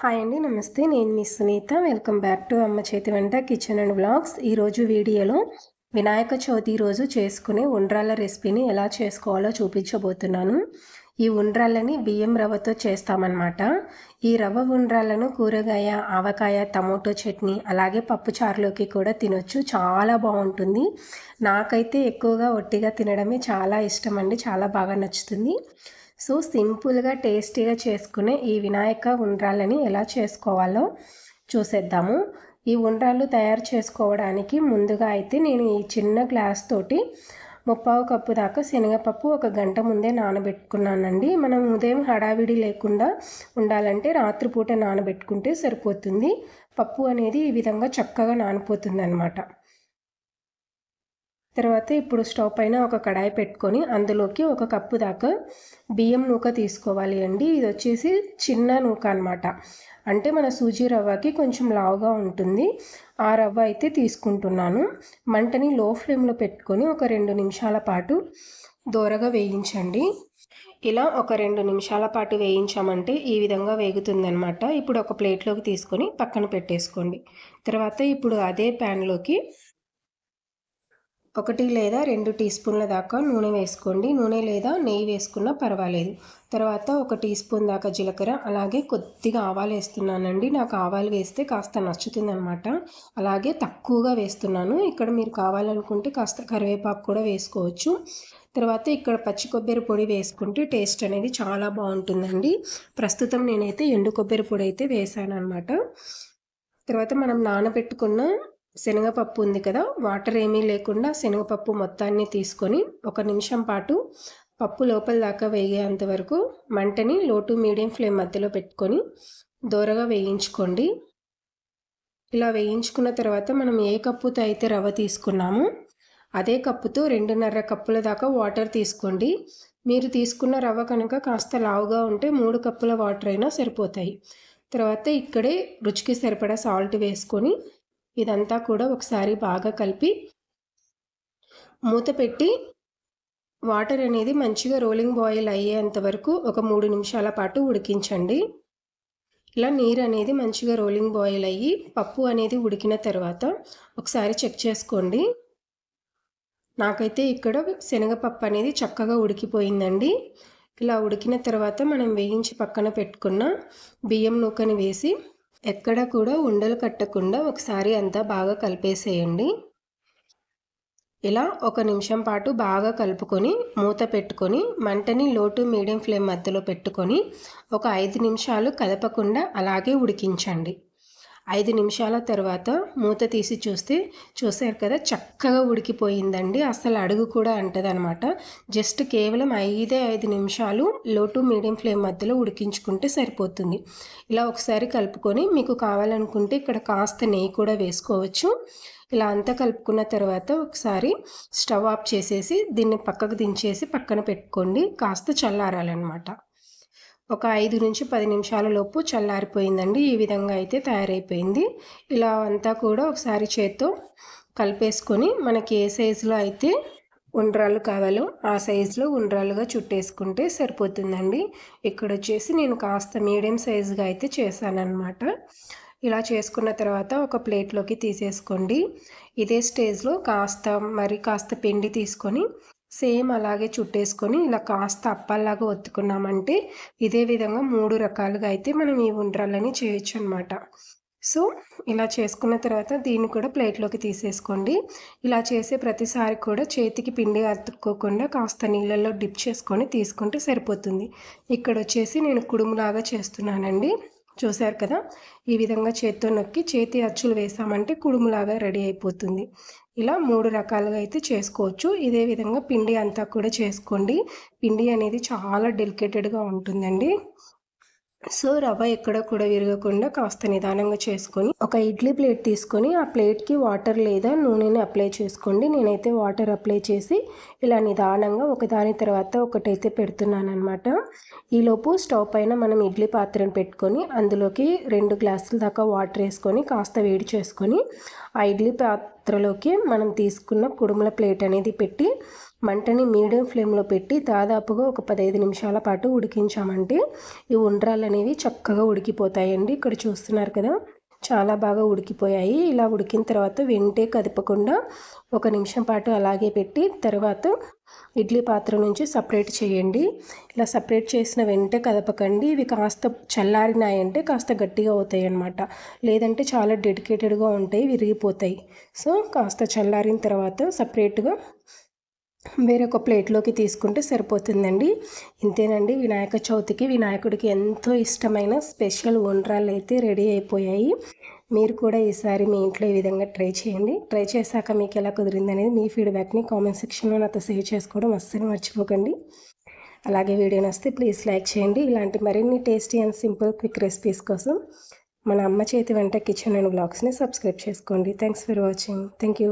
Hi అండి. నమస్తే. నేను మీ సునీత. వెల్కమ్ బ్యాక్ టు అమ్మ చేతి వంట కిచెన్ అండ్ వ్లాగ్స్. ఈరోజు వీడియోలో వినాయక చవితి రోజు చేసుకునే ఉండ్రాళ్ళ రెసిపీని ఎలా చేసుకోవాలో చూపించబోతున్నాను. ఈ ఉండ్రాళ్ళని బియ్యం రవ్వతో చేస్తామన్నమాట. ఈ రవ్వ ఉండ్రాళ్ళను కూరగాయ, ఆవకాయ, టమోటో చట్నీ అలాగే పప్పుచారులోకి కూడా తినొచ్చు. చాలా బాగుంటుంది. నాకైతే ఎక్కువగా ఒట్టిగా తినడమే చాలా ఇష్టం అండి. చాలా బాగా నచ్చుతుంది. సో సింపుల్గా టేస్టీగా చేసుకునే ఈ వినాయక ఉండ్రాళ్ళని ఎలా చేసుకోవాలో చూసేద్దాము. ఈ ఉండ్రాళ్ళు తయారు చేసుకోవడానికి ముందుగా అయితే నేను ఈ చిన్న గ్లాస్ తోటి 3/4 కప్పు దాకా శనగపప్పు 1 గంట ముందే నానబెట్టుకున్నానండి. మనం ఉదయం హడావిడి లేకుండా ఉండాలంటే రాత్రిపూట నానబెట్టుకుంటే సరిపోతుంది. పప్పు అనేది ఈ విధంగా చక్కగా నానిపోతుంది అన్నమాట. తర్వాత ఇప్పుడు స్టవ్ పైన ఒక కడాయి పెట్టుకొని అందులోకి 1 కప్పు దాకా బియ్యం నూక తీసుకోవాలి అండి. ఇది వచ్చేసి చిన్న నూక అన్నమాట. అంటే మన సూజీ రవ్వకి కొంచెం లావుగా ఉంటుంది. ఆ రవ్వ అయితే తీసుకుంటున్నాను. మంటని లో ఫ్లేమ్లో పెట్టుకొని ఒక 2 నిమిషాల పాటు దోరగా వేయించండి. ఇలా ఒక 2 నిమిషాల పాటు వేయించామంటే ఈ విధంగా వేగుతుందన్నమాట. ఇప్పుడు ఒక ప్లేట్లోకి తీసుకొని పక్కన పెట్టేసుకోండి. తర్వాత ఇప్పుడు అదే ప్యాన్లోకి 1 లేదా 2 టీ స్పూన్ల దాకా నూనె వేసుకోండి. నూనె లేదా నెయ్యి వేసుకున్నా పర్వాలేదు. తర్వాత 1 టీ స్పూన్ దాకా జీలకర్ర అలాగే కొద్దిగా ఆవాలు వేస్తున్నానండి. నాకు ఆవాలు వేస్తే కాస్త నచ్చుతుందన్నమాట. అలాగే తక్కువగా వేస్తున్నాను. ఇక్కడ మీరు కావాలనుకుంటే కాస్త కరివేపాకు కూడా వేసుకోవచ్చు. తర్వాత ఇక్కడ పచ్చి కొబ్బరి పొడి వేసుకుంటే టేస్ట్ అనేది చాలా బాగుంటుందండి. ప్రస్తుతం నేనైతే ఎండు కొబ్బరి పొడి అయితే వేసాను అన్నమాట. తర్వాత మనం నానబెట్టుకున్న శనగపప్పు ఉంది కదా, వాటర్ ఏమీ లేకుండా శనగపప్పు మొత్తాన్ని తీసుకొని 1 నిమిషం పాటు పప్పు లోపల దాకా వేగేంత వరకు మంటని లో టు మీడియం ఫ్లేమ్ మధ్యలో పెట్టుకొని దోరగా వేయించుకోండి. ఇలా వేయించుకున్న తర్వాత మనం ఏ కప్పుతో అయితే రవ్వ తీసుకున్నామో అదే కప్పుతో 2.5 కప్పుల దాకా వాటర్ తీసుకోండి. మీరు తీసుకున్న రవ్వ కనుక కాస్త లావుగా ఉంటే 3 కప్పుల వాటర్ అయినా సరిపోతాయి. తర్వాత ఇక్కడే రుచికి సరిపడా సాల్ట్ వేసుకొని ఇదంతా కూడా ఒకసారి బాగా కలిపి మూత పెట్టి వాటర్ అనేది మంచిగా రోలింగ్ బాయిల్ అయ్యేంత వరకు ఒక 3 నిమిషాల పాటు ఉడికించండి. ఇలా నీరు అనేది మంచిగా రోలింగ్ బాయిల్ అయ్యి పప్పు అనేది ఉడికిన తర్వాత ఒకసారి చెక్ చేసుకోండి. నాకైతే ఇక్కడ శనగపప్పు అనేది చక్కగా ఉడికిపోయిందండి. ఇలా ఉడికిన తర్వాత మనం వేయించి పక్కన పెట్టుకున్న బియ్యం నూకని వేసి ఎక్కడ కూడా ఉండలు కట్టకుండా ఒకసారి అంతా బాగా కలిపేసేయండి. ఇలా 1 నిమిషం పాటు బాగా కలుపుకొని మూత పెట్టుకొని మంటని లో టు మీడియం ఫ్లేమ్ మధ్యలో పెట్టుకొని ఒక 5 నిమిషాలు కదపకుండా అలాగే ఉడికించండి. 5 నిమిషాల తర్వాత మూత తీసి చూసారు కదా, చక్కగా ఉడికిపోయిందండి. అసలు అడుగు కూడా అంటదనమాట. జస్ట్ కేవలం 5 నిమిషాలు లో టు మీడియం ఫ్లేమ్ మధ్యలో ఉడికించుకుంటే సరిపోతుంది. ఇలా ఒకసారి కలుపుకొని మీకు కావాలనుకుంటే ఇక్కడ కాస్త నెయ్యి కూడా వేసుకోవచ్చు. ఇలా అంతా కలుపుకున్న తర్వాత ఒకసారి స్టవ్ ఆఫ్ చేసేసి దీన్ని పక్కకు దించేసి పక్కన పెట్టుకోండి. కాస్త చల్లారాలన్నమాట. ఒక 5 నుంచి 10 నిమిషాల లోపు చల్లారిపోయిందండి. ఈ విధంగా అయితే తయారైపోయింది. ఇలా అంతా కూడా ఒకసారి చేత్తో కలిపేసుకొని మనకి ఏ సైజులో అయితే ఉండ్రాళ్ళు కావాలో ఆ సైజులో ఉండ్రాళ్ళుగా చుట్టేసుకుంటే సరిపోతుందండి. ఇక్కడ వచ్చేసి నేను కాస్త మీడియం సైజుగా అయితే చేశానన్నమాట. ఇలా చేసుకున్న తర్వాత ఒక ప్లేట్లోకి తీసేసుకోండి. ఇదే స్టేజ్లో కాస్త పిండి తీసుకొని సేమ్ అలాగే చుట్టేసుకొని ఇలా కాస్త అప్పాల్లాగా ఒత్తుకున్నామంటే ఇదే విధంగా 3 రకాలుగా అయితే మనం ఈ ఉండ్రాళ్ళని చేయొచ్చు అనమాట. సో ఇలా చేసుకున్న తర్వాత దీన్ని కూడా ప్లేట్లోకి తీసేసుకోండి. ఇలా చేసే ప్రతిసారి కూడా చేతికి పిండి అతుక్కోకుండా కాస్త నీళ్ళల్లో డిప్ చేసుకొని తీసుకుంటే సరిపోతుంది. ఇక్కడ వచ్చేసి నేను కుడుములాగా చేస్తున్నానండి. చూశారు కదా, ఈ విధంగా చేత్తో నొక్కి చేతి అచ్చులు వేసామంటే కుడుములాగా రెడీ అయిపోతుంది. ఇలా 3 రకాలుగా అయితే చేసుకోవచ్చు. ఇదే విధంగా పిండి అంతా కూడా చేసుకోండి. పిండి అనేది చాలా డెలికేటెడ్గా ఉంటుందండి. సో రవ్వ ఎక్కడ కూడా విరగకుండా కాస్త నిదానంగా చేసుకొని ఒక ఇడ్లీ ప్లేట్ తీసుకొని ఆ ప్లేట్కి వాటర్ లేదా నూనెని అప్లై చేసుకోండి. నేనైతే వాటర్ అప్లై చేసి ఇలా నిదానంగా ఒకదాని తర్వాత ఒకటైతే పెడుతున్నాను అనమాట. ఈలోపు స్టవ్ పైన మనం ఇడ్లీ పాత్రను పెట్టుకొని అందులోకి 2 గ్లాసుల దాకా వాటర్ వేసుకొని కాస్త వేడి చేసుకొని ఆ ఇడ్లీ పాత్రలోకి మనం తీసుకున్న కుడుముల ప్లేట్ అనేది పెట్టి మంటని మీడియం ఫ్లేమ్లో పెట్టి దాదాపుగా ఒక 15 నిమిషాల పాటు ఉడికించామంటే ఈ ఉండ్రాలు అనేవి చక్కగా ఉడికిపోతాయండి. ఇక్కడ చూస్తున్నారు కదా, చాలా బాగా ఉడికిపోయాయి. ఇలా ఉడికిన తర్వాత వెంటే కదపకుండా 1 నిమిషం పాటు అలాగే పెట్టి తర్వాత ఇడ్లీ పాత్ర నుంచి సపరేట్ చేయండి. ఇలా సపరేట్ చేసిన వెంటే కదపకండి. ఇవి కాస్త చల్లారినాయంటే కాస్త గట్టిగా అవుతాయి అన్నమాట. లేదంటే చాలా డెడికేటెడ్గా ఉంటాయి, విరిగిపోతాయి. సో కాస్త చల్లారిన తర్వాత సపరేట్గా వేరొక ప్లేట్లోకి తీసుకుంటే సరిపోతుందండి. ఇంతేనండి, వినాయక చవితికి వినాయకుడికి ఎంతో ఇష్టమైన స్పెషల్ ఉండ్రాళ్ళు అయితే రెడీ అయిపోయాయి. మీరు కూడా ఈసారి మీ ఇంట్లో ఈ విధంగా ట్రై చేయండి. ట్రై చేశాక మీకు ఎలా కుదిరిందనేది మీ ఫీడ్బ్యాక్ని కామెంట్ సెక్షన్లో నాతో షేర్ చేసుకోవడం అస్సలు మర్చిపోకండి. అలాగే వీడియో నచ్చితే ప్లీజ్ లైక్ చేయండి. ఇలాంటి మరిన్ని tasty and simple quick recipes కోసం మన అమ్మ చేతి వంట కిచెన్ అండ్ బ్లాగ్స్ని సబ్స్క్రైబ్ చేసుకోండి. Thanks for watching. Thank you.